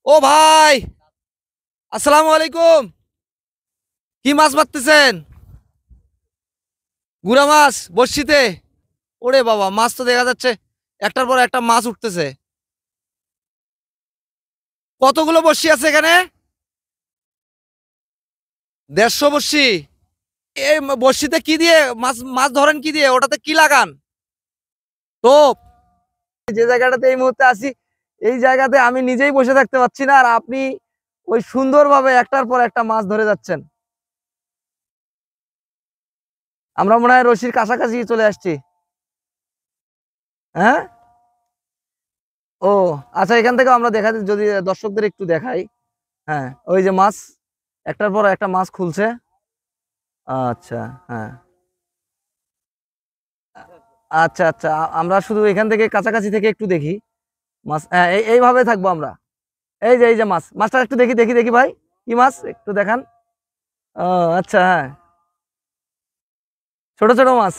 ও ভাই, আসসালামু আলাইকুম। কি মাছ মারতেছেন? গুড়া মাছ বড়শিতে? ওরে বাবা, মাছ তো দেখা যাচ্ছে একটার পর একটা মাছ উঠতেছে। কতগুলো বড়শি আছে এখানে? 150 বড়শি? এই বড়শিতে কি দিয়ে মাছ মাছ ধরেন? কি দিয়ে? ওটাতে কি লাগান? টোপ? যে জায়গাটাতে এই মুহূর্তে আছি, এই জায়গাতে আমি নিজেই বসে থাকতে পারছি না, আর আপনি ওই সুন্দরভাবে একটার পর একটা মাছ ধরে যাচ্ছেন। আমরা মনে হয় রশির কাছাকাছি চলে আসছি। হ্যাঁ। ও আচ্ছা, এখান থেকে আমরা দেখা যদি দর্শকদের একটু দেখাই। হ্যাঁ, ওই যে মাছ, একটার পর একটা মাছ খুলছে। আচ্ছা। হ্যাঁ। আচ্ছা আচ্ছা, আমরা শুধু এখান থেকে কাছাকাছি থেকে একটু দেখি মাছ। হ্যাঁ, এইভাবে থাকবো আমরা। এই যে মাছ, মাছটা একটু দেখি দেখি দেখি ভাই, কি মাছ একটু দেখান। ও আচ্ছা, হ্যাঁ, ছোট ছোট মাছ,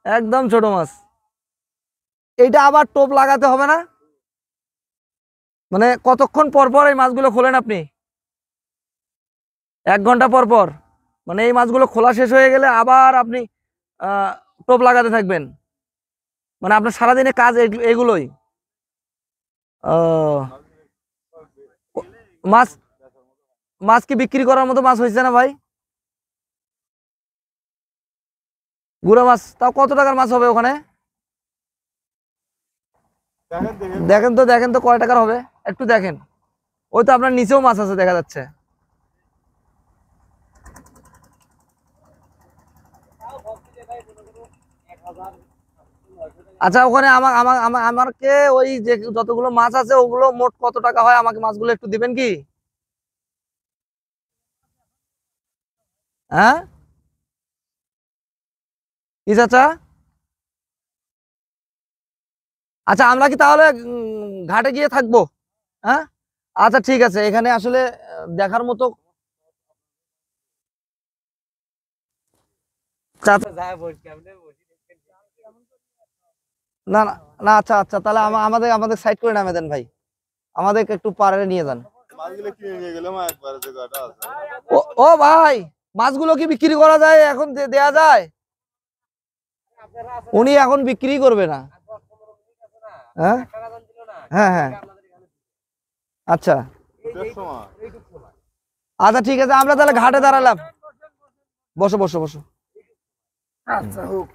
একদম ছোট মাছ। এইটা আবার টোপ লাগাতে হবে না? মানে কতক্ষণ পর পর এই মাছগুলো খোলেন আপনি? 1 ঘন্টা পর পর? মানে এই মাছগুলো খোলা শেষ হয়ে গেলে আবার আপনি আহ টোপ লাগাতে থাকবেন? মানে আপনার সারাদিনে কাজ এগুলোই? ও, মাছ মাছ কি বিক্রি করার মতো মাছ হয়েছে না ভাই? গুড়া মাছ তাও কত টাকার মাছ হবে ওখানে? দেখেন তো কয় টাকার হবে, একটু দেখেন। ওই তো আপনার নিচেও মাছ আছে দেখা যাচ্ছে। আচ্ছা, ওখানে আমার আমার আমার আমাকে ওই যে যতগুলো মাছ আছে ওগুলো মোট কত টাকা হয়, আমাকে মাছগুলো একটু দিবেন কি? হ্যাঁ। কি চাচা? আচ্ছা, আমরা কি তাহলে ঘাটে গিয়ে থাকবো? হ্যাঁ। আচ্ছা ঠিক আছে, এখানে আসলে দেখার মতো। চাচা, না না না, আচ্ছা আচ্ছা, তাহলে আমাদের আমাদের সাইড করে নামে দেন ভাই, আমাদেরকে একটু পাড়ে নিয়ে যান। ও ও ভাই, মাছগুলো কি বিক্রি করা যায় এখন? দেয়া যায়? উনি এখন বিক্রি করবে না। হ্যাঁ হ্যাঁ হ্যাঁ। আচ্ছা আচ্ছা, ঠিক আছে, আমরা তাহলে ঘাটে দাঁড়ালাম। বসো বসো বসো। আচ্ছা হোক।